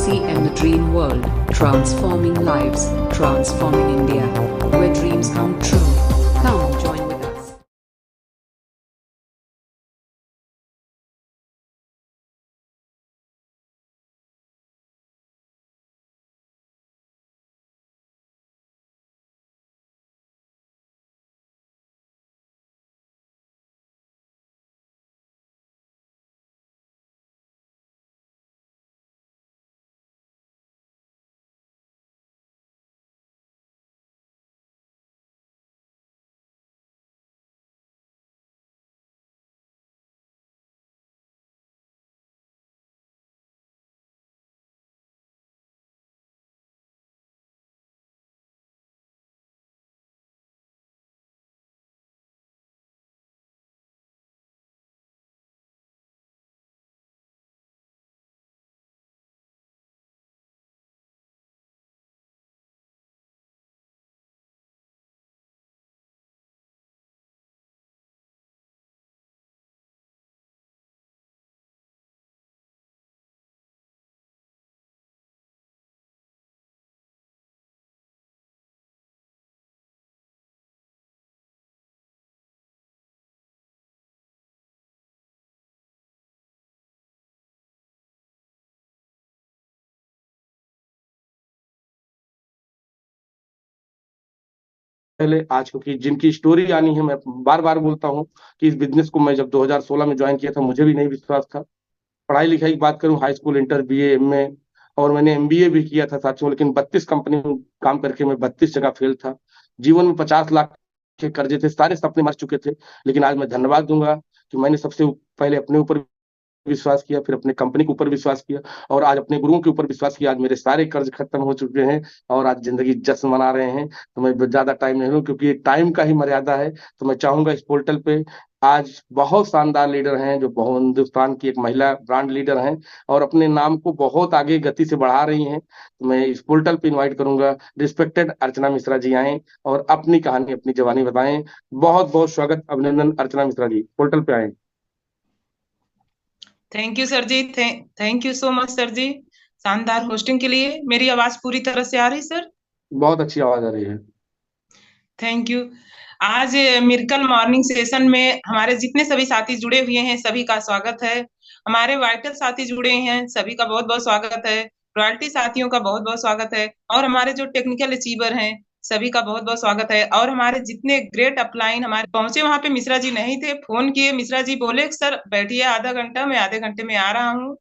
RCM The Dream World, transforming lives, transforming India, where dreams come true. Come join with us. पहले आज क्योंकि जिनकी story आनी है, मैं बार बार बोलता हूँ कि इस बिजनेस को मैं जब 2016 में ज्वाइन किया था, मुझे भी नहीं विश्वास था। पढ़ाई लिखाई की बात करूँ, high school, inter, BA, MA और मैंने एमबीए भी किया था साथियों, लेकिन 32 कंपनी में काम करके मैं 32 जगह फेल था। जीवन में 50 लाख के कर्जे थे, सारे सपने मर चुके थे। लेकिन आज मैं धन्यवाद दूंगा कि मैंने सबसे पहले अपने ऊपर विश्वास किया, फिर अपने कंपनी के ऊपर विश्वास किया और आज अपने गुरुओं के ऊपर विश्वास किया। आज मेरे सारे कर्ज खत्म हो चुके हैं और आज जिंदगी जश्न मना रहे हैं। तो मैं ज्यादा टाइम नहीं लूं, क्योंकि टाइम का ही मर्यादा है। तो मैं चाहूंगा इस पोर्टल पे आज बहुत शानदार लीडर हैं जो बहुत हिंदुस्तान की एक महिला ब्रांड लीडर हैं और अपने नाम को बहुत आगे गति से बढ़ा रही हैं। तो मैं इस पोर्टल पे इनवाइट करूंगा, रिस्पेक्टेड अर्चना मिश्रा जी आए और अपनी कहानी, अपनी जवानी बताएं। बहुत बहुत स्वागत, अभिनंदन अर्चना मिश्रा जी, पोर्टल पे आए। Thank you sir ji, thank you so much sir ji, शानदार होस्टिंग के लिए। मेरी आवाज पूरी तरह से आ रही सर? बहुत अच्छी आवाज आ रही है। Thank you. आज मिरेकल मॉर्निंग सेशन में हमारे जितने सभी साथी जुड़े हुए हैं सभी का स्वागत है। हमारे वाइटल साथी जुड़े हैं, सभी का बहुत बहुत स्वागत है। रॉयल्टी साथियों का बहुत बहुत स्वागत है और हमारे जो टेक्निकल अचीवर हैं सभी का बहुत बहुत स्वागत है। और हमारे जितने ग्रेट अपलाइन हमारे पहुंचे, वहां पे मिश्रा जी नहीं थे, फोन किए, मिश्रा जी बोले सर बैठिए आधा घंटा, मैं आधे घंटे में आ रहा हूँ।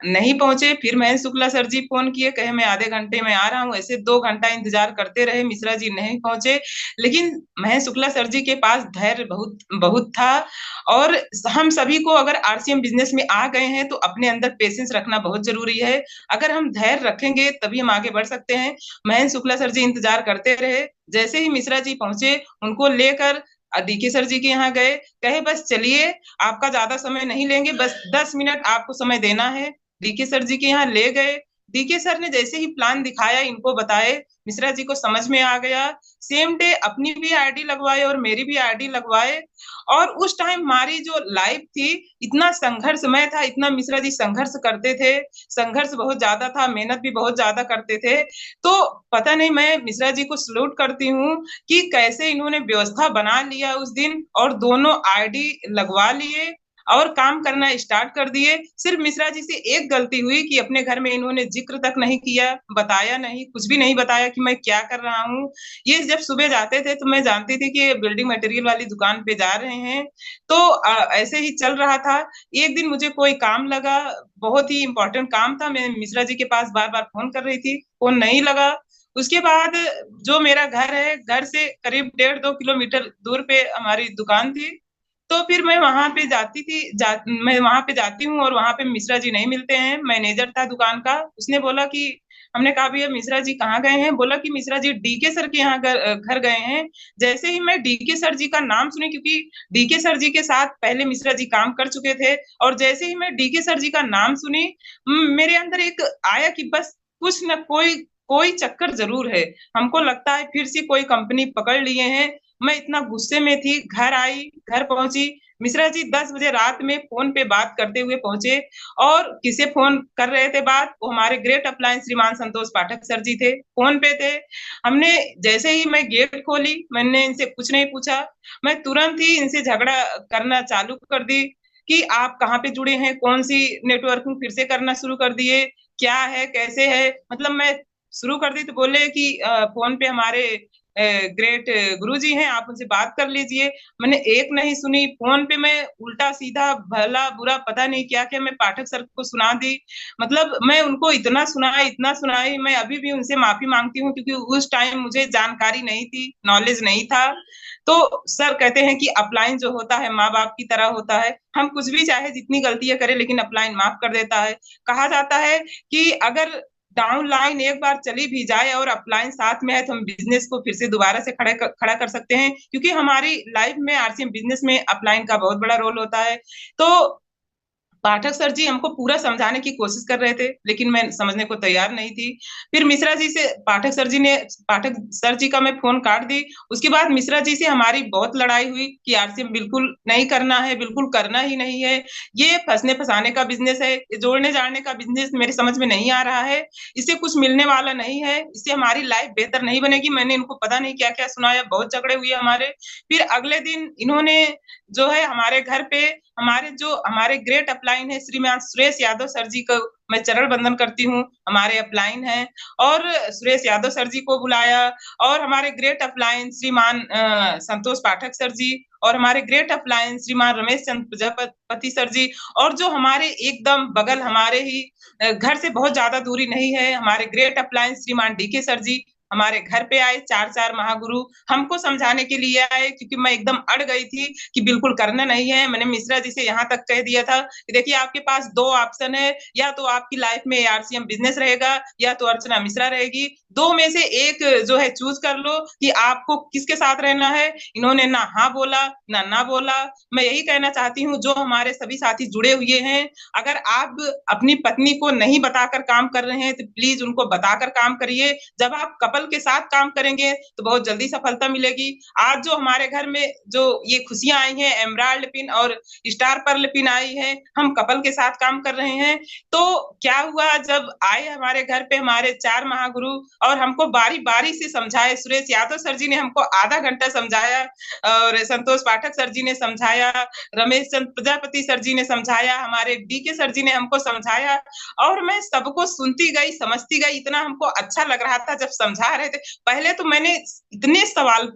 नहीं पहुंचे, फिर महेश शुक्ला सर जी फोन किए, कहे मैं आधे घंटे में आ रहा हूँ। ऐसे 2 घंटा इंतजार करते रहे, मिश्रा जी नहीं पहुंचे। लेकिन महेश शुक्ला सर जी के पास धैर्य बहुत बहुत था। और हम सभी को अगर आरसीएम बिजनेस में आ गए हैं तो अपने अंदर पेशेंस रखना बहुत जरूरी है। अगर हम धैर्य रखेंगे तभी हम आगे बढ़ सकते हैं। महेश शुक्ला सर जी इंतजार करते रहे। जैसे ही मिश्रा जी पहुंचे, उनको लेकर डीके सर जी के यहाँ गए, कहे बस चलिए, आपका ज्यादा समय नहीं लेंगे, बस 10 मिनट आपको समय देना है। डीके सर जी के यहाँ ले गए। डीके सर ने जैसे ही प्लान दिखाया, इनको बताए, मिश्रा जी को समझ में आ गया। सेम डे अपनी भी आईडी लगवाए और मेरी भी आईडी लगवाए। और उस टाइम हमारी जो लाइफ थी इतना संघर्षमय था, इतना मिश्रा जी संघर्ष करते थे, संघर्ष बहुत ज्यादा था, मेहनत भी बहुत ज्यादा करते थे। तो पता नहीं, मैं मिश्रा जी को सल्यूट करती हूँ कि कैसे इन्होंने व्यवस्था बना लिया उस दिन और दोनों आईडी लगवा लिए और काम करना स्टार्ट कर दिए। सिर्फ मिश्रा जी से एक गलती हुई कि अपने घर में इन्होंने जिक्र तक नहीं किया, बताया नहीं, कुछ भी नहीं बताया कि मैं क्या कर रहा हूँ। ये जब सुबह जाते थे तो मैं जानती थी कि बिल्डिंग मटेरियल वाली दुकान पे जा रहे हैं। तो ऐसे ही चल रहा था। एक दिन मुझे कोई काम लगा, बहुत ही इंपॉर्टेंट काम था, मैं मिश्रा जी के पास बार बार फोन कर रही थी, फोन नहीं लगा। उसके बाद जो मेरा घर है, घर से करीब 1.5-2 किलोमीटर दूर पे हमारी दुकान थी। तो फिर मैं वहां पे जाती थी, मैं वहां पे जाती हूँ और वहां पे मिश्रा जी नहीं मिलते हैं। मैनेजर था दुकान का, उसने बोला कि, हमने कहा भैया मिश्रा जी कहाँ गए हैं? बोला कि मिश्रा जी डीके सर के यहाँ घर गए हैं। जैसे ही मैं डीके सर जी का नाम सुनी, क्योंकि डीके सर जी के साथ पहले मिश्रा जी काम कर चुके थे, और जैसे ही मैं डीके सर जी का नाम सुनी, मेरे अंदर एक आया कि बस कुछ न कोई कोई चक्कर जरूर है। हमको लगता है फिर से कोई कंपनी पकड़ लिए हैं। मैं इतना गुस्से में थी, घर आई, घर पहुंची, मिश्रा जी 10 बजे रात में फोन पे बात करते हुए पहुंचे और किसे फोन कर रहे थे बात, वो हमारे ग्रेट अप्लायंस श्रीमान संतोष पाठक सर जी थे, फोन पे थे। हमने जैसे ही मैं गेट खोली, मैंने इनसे कुछ नहीं पूछा, मैं तुरंत ही इनसे झगड़ा करना चालू कर दी कि आप कहाँ पे जुड़े हैं, कौन सी नेटवर्किंग फिर से करना शुरू कर दिए, क्या है, कैसे है, मतलब मैं शुरू कर दी। तो बोले कि फोन पे हमारे ग्रेट गुरुजी हैं, आप उनसे बात कर लीजिए। मैंने एक नहीं सुनी, फोन पे मैं उल्टा सीधा भला बुरा पता नहीं क्या क्या मैं पाठक सर को सुना दी। मतलब मैं उनको इतना सुनाई, मैं अभी भी उनसे माफी मांगती हूँ क्योंकि उस टाइम मुझे जानकारी नहीं थी, नॉलेज नहीं था। तो सर कहते हैं कि अपलाइन जो होता है माँ बाप की तरह होता है, हम कुछ भी चाहे जितनी गलतियां करें लेकिन अपलाइन माफ कर देता है। कहा जाता है कि अगर डाउन लाइन एक बार चली भी जाए और अपलाइन साथ में है तो हम बिजनेस को फिर से दोबारा से खड़ा कर सकते हैं, क्योंकि हमारी लाइफ में आरसीएम बिजनेस में अपलाइन का बहुत बड़ा रोल होता है। तो पाठक सर जी हमको पूरा समझाने की कोशिश कर रहे थे लेकिन मैं समझने को तैयार नहीं थी। फिर मिश्रा जी से पाठक सर जी का मैं फोन काट दी। उसके बाद मिश्रा जी से हमारी बहुत लड़ाई हुई कि आरसीएम बिल्कुल नहीं करना है, बिल्कुल करना ही नहीं है, ये फंसने फंसाने का बिजनेस है, ये जोड़ने जाड़ने का बिजनेस मेरे समझ में नहीं आ रहा है, इससे कुछ मिलने वाला नहीं है, इससे हमारी लाइफ बेहतर नहीं बनेगी। मैंने इनको पता नहीं क्या क्या सुनाया, बहुत झगड़े हुए हमारे। फिर अगले दिन इन्होंने जो है हमारे घर पे हमारे ग्रेट अपलाइन है श्रीमान सुरेश यादव सर जी को मैं चरण वंदन करती हूँ, हमारे अपलाइन हैं, और सुरेश यादव सर जी को बुलाया, और हमारे ग्रेट अपलाइन श्रीमान संतोष पाठक सर जी, और हमारे ग्रेट अपलाइन श्रीमान रमेश चंद्र प्रजापति सर जी, और जो हमारे एकदम बगल हमारे ही घर से बहुत ज्यादा दूरी नहीं है, हमारे ग्रेट अपलाइन श्रीमान डीके सर जी हमारे घर पे आए। चार महागुरु हमको समझाने के लिए आए, क्योंकि मैं एकदम अड़ गई थी कि बिल्कुल करना नहीं है। मैंने मिश्रा जी से यहाँ तक कह दिया था कि देखिए आपके पास दो ऑप्शन है, या तो आपकी लाइफ में आरसीएम बिजनेस रहेगा या तो अर्चना मिश्रा रहेगी, दो में से एक जो है चूज कर लो कि आपको किसके साथ रहना है। इन्होंने ना हाँ बोला ना बोला। मैं यही कहना चाहती हूँ जो हमारे सभी साथी जुड़े हुए हैं, अगर आप अपनी पत्नी को नहीं बताकर काम कर रहे हैं तो प्लीज उनको बताकर काम करिए। जब आप कपल के साथ काम करेंगे तो बहुत जल्दी सफलता मिलेगी। आज जो हमारे घर में जो ये खुशियां आई हैं, एमराल्ड पिन और स्टार पर्ल पिन आई है, हम कपल के साथ काम कर रहे हैं। तो क्या हुआ, जब आए हमारे घर पे हमारे 4 महागुरु और हमको बारी बारी से समझाए, सुरेश यादव सर जी ने हमको आधा घंटा समझाया, और संतोष पाठक सर जी ने समझाया, रमेश चंद्र प्रजापति सर जी ने समझाया, हमारे डीके सर जी ने हमको समझाया, और मैं सबको सुनती गई, समझती गई। इतना हमको अच्छा लग रहा था जब समझा रहे थे। पहले तो मैंने इतने सवाल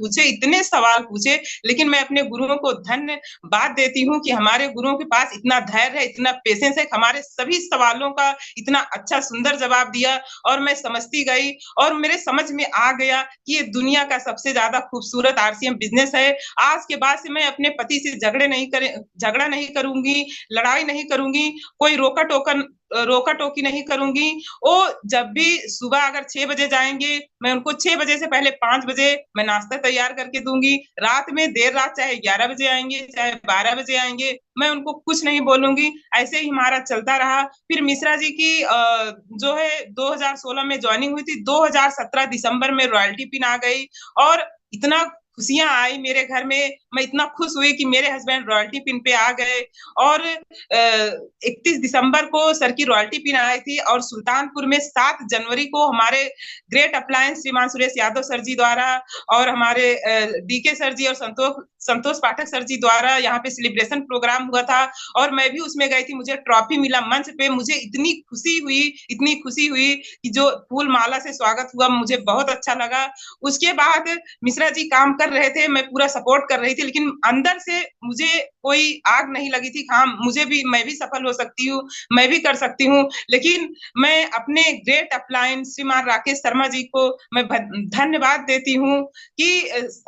पूछे, लेकिन मैं अपने गुरुओं को धन्यवाद देती हूँ कि हमारे गुरुओं के पास इतना धैर्य है, इतना पेशेंस है, हमारे सभी सवालों का इतना अच्छा सुंदर जवाब दिया, और मैं समझती गई और मेरे समझ में आ गया कि ये दुनिया का सबसे ज्यादा खूबसूरत आरसीएम बिजनेस है। आज के बाद से मैं अपने पति से झगड़ा नहीं करूंगी, लड़ाई नहीं करूंगी, कोई रोका टोकी नहीं करूंगी। वो जब भी सुबह अगर 6 बजे जाएंगे, मैं उनको 6 बजे से पहले 5 बजे मैं नाश्ता तैयार करके दूंगी। रात में देर रात चाहे 11 बजे आएंगे, चाहे 12 बजे आएंगे, मैं उनको कुछ नहीं बोलूंगी। ऐसे ही हमारा चलता रहा। फिर मिश्रा जी की जो है 2016 में ज्वाइनिंग हुई थी, 2017 दिसंबर में रॉयल्टी पिन आ गई, और इतना खुशियां आई मेरे घर में। मैं इतना खुश हुई कि मेरे हस्बैंड रॉयल्टी पिन पे आ गए, और 31 दिसंबर को सर की रॉयल्टी पिन आई थी, और सुल्तानपुर में 7 जनवरी को हमारे ग्रेट अप्लायंस श्रीमान सुरेश यादव सर जी द्वारा और हमारे डीके सर जी और संतोष पाठक सर जी द्वारा यहाँ पे सेलिब्रेशन प्रोग्राम हुआ था, और मैं भी उसमें गई थी। मुझे ट्रॉफी मिला मंच पे, मुझे इतनी खुशी हुई कि जो फूल माला से स्वागत हुआ, मुझे बहुत अच्छा लगा। उसके बाद मिश्रा जी काम कर रहे थे, मैं पूरा सपोर्ट कर रही थी, लेकिन अंदर से मुझे कोई आग नहीं लगी थी। हाँ, मैं भी सफल हो सकती हूँ, मैं भी कर सकती हूँ। लेकिन मैं अपने ग्रेट अपलाइन श्रीमान राकेश शर्मा जी को मैं धन्यवाद देती हूँ कि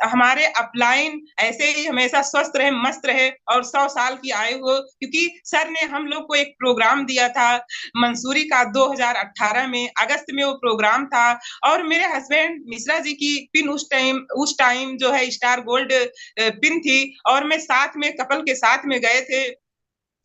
हमारे अपलाइन ऐसे ही हमेशा स्वस्थ रहे, मस्त रहे, और 100 साल की आयु हो। क्योंकि सर ने हम लोग को एक प्रोग्राम दिया था मंसूरी का, 2018 में अगस्त में वो प्रोग्राम था, और मेरे हस्बैंड मिश्रा जी की पिन उस टाइम जो है स्टार गोल्ड पिन थी, और मैं साथ में कपल के साथ में गए थे।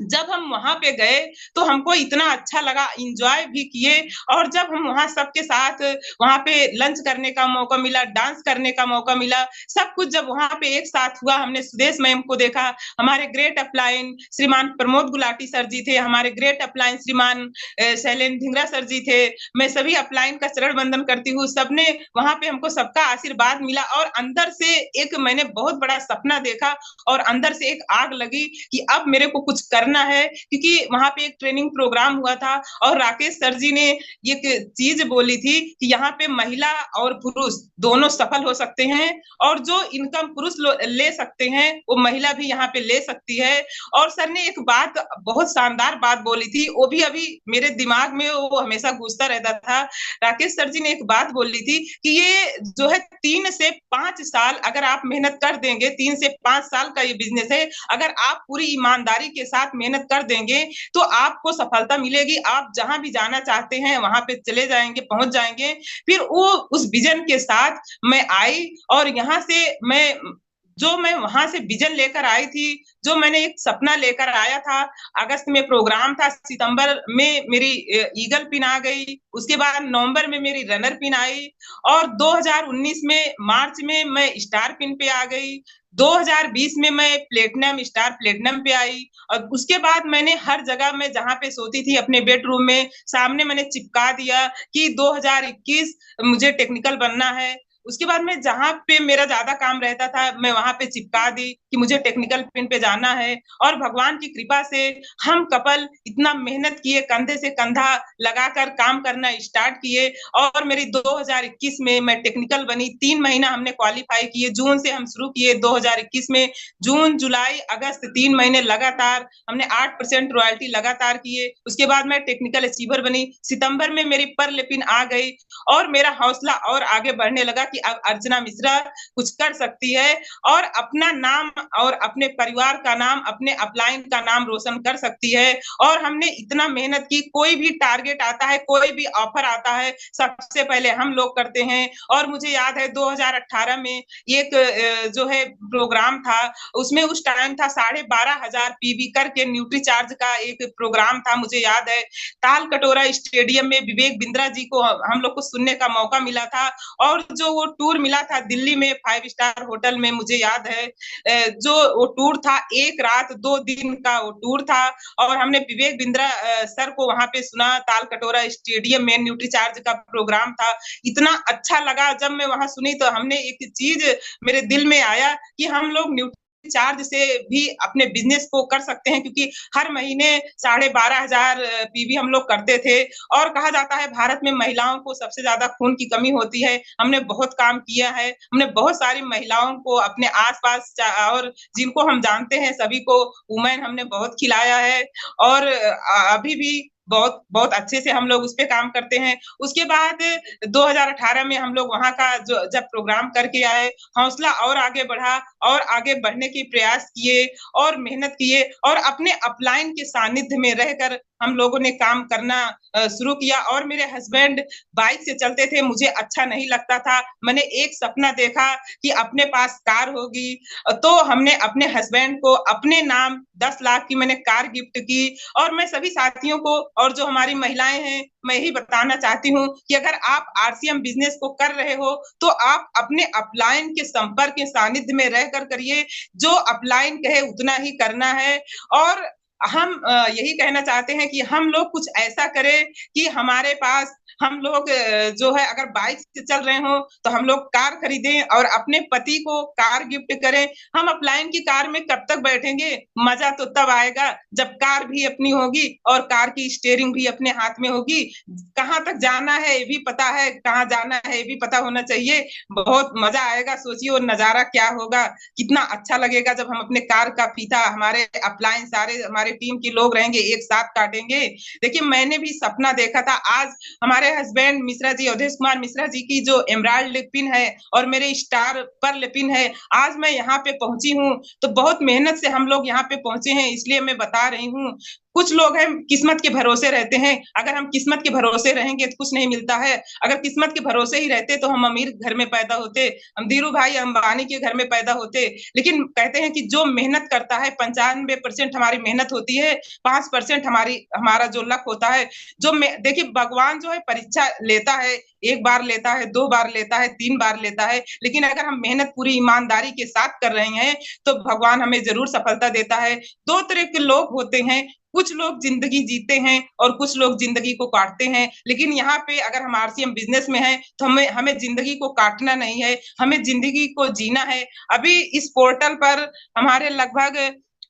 जब हम वहां पे गए तो हमको इतना अच्छा लगा, एंजॉय भी किए। और जब हम वहां सबके साथ वहां पे लंच करने का मौका मिला, डांस करने का मौका मिला, सब कुछ जब वहां पे एक साथ हुआ, हमने सुदेश मैम को देखा, हमारे ग्रेट अपलाइन श्रीमान प्रमोद गुलाटी सर जी थे, हमारे ग्रेट अपलाइन श्रीमान शैलेंद्र धिंगरा सर जी थे। मैं सभी अपलाइन का चरण वंदन करती हूँ। सबने वहां पे हमको सबका आशीर्वाद मिला और अंदर से एक मैंने बहुत बड़ा सपना देखा और अंदर से एक आग लगी कि अब मेरे को कुछ करना है, क्योंकि वहां पे एक ट्रेनिंग प्रोग्राम हुआ था और राकेश सर जी ने एक चीज बोली थी कि यहाँ पे महिला और पुरुष दोनों सफल हो सकते हैं और जो इनकम पुरुष ले सकते हैं वो महिला भी यहाँ पे ले सकती है। और सर ने एक बात, बहुत शानदार बात बोली थी, वो भी अभी मेरे दिमाग में वो हमेशा गूंजता रहता था। राकेश सर जी ने एक बात बोली थी कि ये जो है 3 से 5 साल अगर आप मेहनत कर देंगे, 3 से 5 साल का ये बिजनेस है, अगर आप पूरी ईमानदारी के साथ मेहनत कर देंगे तो आपको सफलता मिलेगी। आप जहां भी जाना चाहते हैं वहां पे चले जाएंगे, पहुंच जाएंगे। फिर वो उस विजन के साथ मैं आई और यहाँ से मैं वहां से विजन लेकर आई थी, जो मैंने एक सपना लेकर आया था। अगस्त में प्रोग्राम था, सितंबर में मेरी ईगल पिन आ गई, उसके बाद नवंबर में मेरी रनर पिन आई और 2019 में मार्च में मैं स्टार पिन पे आ गई। 2020 में मैं प्लेटिनम, स्टार प्लेटिनम पे आई और उसके बाद मैंने हर जगह में जहां पे सोती थी अपने बेडरूम में सामने मैंने चिपका दिया कि 2021 मुझे टेक्निकल बनना है। उसके बाद में जहां पे मेरा ज्यादा काम रहता था मैं वहां पे चिपका दी कि मुझे टेक्निकल पिन पे जाना है। और भगवान की कृपा से हम कपल इतना मेहनत किए, कंधे से कंधा लगाकर काम करना स्टार्ट किए और मेरी 2021 में मैं टेक्निकल बनी। 3 महीना हमने क्वालिफाई किए, जून से हम शुरू किए 2021 में, जून जुलाई अगस्त 3 महीने लगातार हमने 8% रॉयल्टी लगातार किए। उसके बाद मैं टेक्निकल अचीवर बनी। सितंबर में मेरी पर लेपिन आ गई और मेरा हौसला और आगे बढ़ने लगा कि अब अर्चना मिश्रा कुछ कर सकती है और अपना नाम और अपने परिवार का नाम, अपने अपलाइन का नाम रोशन कर सकती है। और हमने इतना मेहनत की, कोई भी टारगेट आता है, कोई भी ऑफर आता है, सबसे पहले हम लोग करते हैं। और मुझे याद है 2018 में एक जो है प्रोग्राम था, उसमें उस टाइम था 12,500 पीवी करके न्यूट्री चार्ज का एक प्रोग्राम था। मुझे याद है ताल कटोरा स्टेडियम में विवेक बिंद्रा जी को हम लोग को सुनने का मौका मिला था और जो वो टूर मिला था दिल्ली में 5 स्टार होटल में, मुझे याद है जो वो टूर था 1 रात 2 दिन का वो टूर था और हमने विवेक बिंद्रा सर को वहां पे सुना। ताल कटोरा स्टेडियम में न्यूट्री चार्ज का प्रोग्राम था, इतना अच्छा लगा जब मैं वहां सुनी तो हमने एक चीज मेरे दिल में आया कि हम लोग न्यूट्री चार्ज से भी अपने बिजनेस को कर सकते हैं, क्योंकि हर महीने 12,500 पीवी हम लोग करते थे। और कहा जाता है भारत में महिलाओं को सबसे ज्यादा खून की कमी होती है। हमने बहुत काम किया है, हमने बहुत सारी महिलाओं को अपने आसपास और जिनको हम जानते हैं सभी को वुमेन हमने बहुत खिलाया है और अभी भी बहुत बहुत अच्छे से हम लोग उस पे काम करते हैं। उसके बाद 2018 में हम लोग वहां का जो जब प्रोग्राम करके आए, हौसला और आगे बढ़ा और आगे बढ़ने की प्रयास किए और मेहनत किए और अपने अपलाइन के सानिध्य में रहकर हम लोगों ने काम करना शुरू किया। और मेरे हस्बैंड बाइक से चलते थे, मुझे अच्छा नहीं लगता था। मैंने एक सपना देखा कि अपने पास कार होगी, तो हमने अपने हस्बैंड को अपने नाम 10 लाख की मैंने कार गिफ्ट की। और मैं सभी साथियों को और जो हमारी महिलाएं हैं मैं यही बताना चाहती हूँ कि अगर आप आरसीएम बिजनेस को कर रहे हो तो आप अपने अपलाइन के संपर्क के सानिध्य में रहकर करिए, जो अपलाइन कहे उतना ही करना है। और हम यही कहना चाहते हैं कि हम लोग कुछ ऐसा करें कि हमारे पास हम लोग जो है अगर बाइक से चल रहे हो तो हम लोग कार खरीदें और अपने पति को कार गिफ्ट करें। हम अपलाइन की कार में कब तक बैठेंगे, मजा तो तब आएगा जब कार भी अपनी होगी और कार की स्टीयरिंग भी अपने हाथ में होगी। कहाँ तक जाना है ये भी पता है, कहाँ जाना है ये भी पता होना चाहिए। बहुत मजा आएगा, सोचिए वो नजारा क्या होगा, कितना अच्छा लगेगा जब हम अपने कार का फीता हमारे अपलाइन सारे हमारे टीम के लोग रहेंगे एक साथ काटेंगे। देखिए मैंने भी सपना देखा था। आज हमारे हस्बैंड मिश्रा जी, अवधेश कुमार मिश्रा जी की जो एमराल्ड पिन है और मेरे स्टार पर पिन है, आज मैं यहाँ पे पहुंची हूँ तो बहुत मेहनत से हम लोग यहाँ पे पहुंचे हैं, इसलिए मैं बता रही हूँ। कुछ लोग हैं किस्मत के भरोसे रहते हैं। अगर हम किस्मत के भरोसे रहेंगे तो कुछ नहीं मिलता है। अगर किस्मत के भरोसे ही रहते तो हम अमीर घर में पैदा होते, हम धीरू भाई अंबानी के घर में पैदा होते। लेकिन कहते हैं कि जो मेहनत करता है 95% हमारी मेहनत होती है, 5% हमारा जो लक होता है। देखिए भगवान जो है परीक्षा लेता है, 1 बार लेता है, 2 बार लेता है, 3 बार लेता है, लेकिन अगर हम मेहनत पूरी ईमानदारी के साथ कर रहे हैं तो भगवान हमें जरूर सफलता देता है। 2 तरह के लोग होते हैं, कुछ लोग जिंदगी जीते हैं और कुछ लोग जिंदगी को काटते हैं। लेकिन यहाँ पे अगर हम आरसीएम बिजनेस में हैं तो हमें जिंदगी को काटना नहीं है, हमें जिंदगी को जीना है। अभी इस पोर्टल पर हमारे लगभग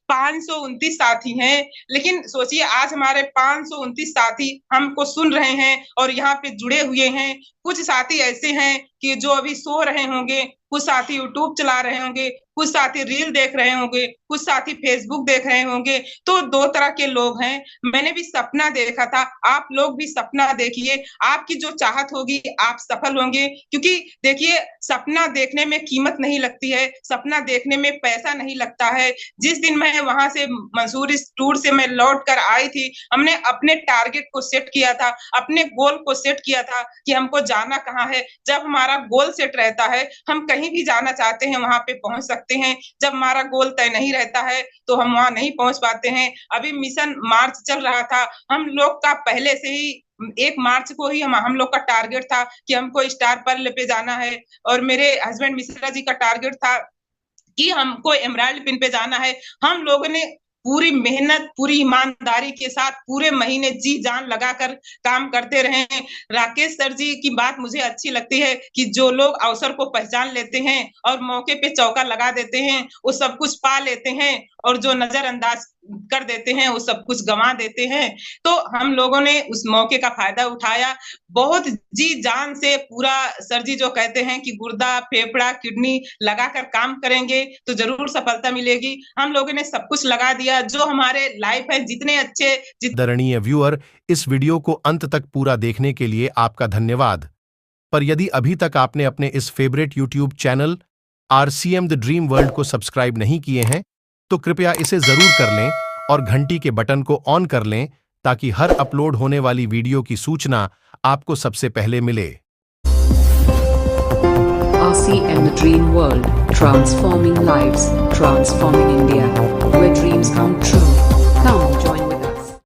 529 साथी हैं, लेकिन सोचिए आज हमारे 529 साथी हमको सुन रहे हैं और यहाँ पे जुड़े हुए हैं। कुछ साथी ऐसे हैं कि जो अभी सो रहे होंगे, कुछ साथी यूट्यूब चला रहे होंगे, कुछ साथी रील देख रहे होंगे, कुछ साथी फेसबुक देख रहे होंगे। तो 2 तरह के लोग हैं। मैंने भी सपना देखा था, आप लोग भी सपना देखिए, आपकी जो चाहत होगी आप सफल होंगे। क्योंकि देखिए सपना देखने में कीमत नहीं लगती है, सपना देखने में पैसा नहीं लगता है। जिस दिन मैं वहां से मंसूरी टूर से मैं लौट कर आई थी, हमने अपने टारगेट को सेट किया था, अपने गोल को सेट किया था कि हमको जाना कहाँ है। जब हमारा गोल सेट रहता है हम कहीं भी जाना चाहते हैं वहां पे पहुंच सकते हैं। जब हमारा गोल तय नहीं रहता है तो हम वहां नहीं पहुंच पाते हैं। अभी मिशन मार्च चल रहा था, हम लोग का पहले से ही 1 मार्च को ही हम लोग का टारगेट था कि हमको स्टार पर्ल पे जाना है, और मेरे हस्बैंड मिश्रा जी का टारगेट था कि हमको एमराल्ड पिन पे जाना है। हम लोगों ने पूरी मेहनत, पूरी ईमानदारी के साथ पूरे महीने जी जान लगाकर काम करते रहे। राकेश सर जी की बात मुझे अच्छी लगती है कि जो लोग अवसर को पहचान लेते हैं और मौके पे चौका लगा देते हैं वो सब कुछ पा लेते हैं, और जो नजरअंदाज कर देते हैं वो सब कुछ गंवा देते हैं। तो हम लोगों ने उस मौके का फायदा उठाया, बहुत जी जान से पूरा। सर जी जो कहते हैं कि गुर्दा, फेफड़ा, किडनी लगाकर काम करेंगे तो जरूर सफलता मिलेगी। हम लोगों ने सब कुछ लगा दिया। जो हमारे लाइफ है जितने अच्छे आदरणीय व्यूअर, इस वीडियो को अंत तक पूरा देखने के लिए आपका धन्यवाद। पर यदि अभी तक आपने अपने इस favourite YouTube channel RCM the dream world को सब्सक्राइब नहीं किए हैं तो कृपया इसे जरूर कर लें और घंटी के बटन को ऑन कर लें ताकि हर अपलोड होने वाली वीडियो की सूचना आपको सबसे पहले मिले। RCM The Dream World, transforming lives, transforming India.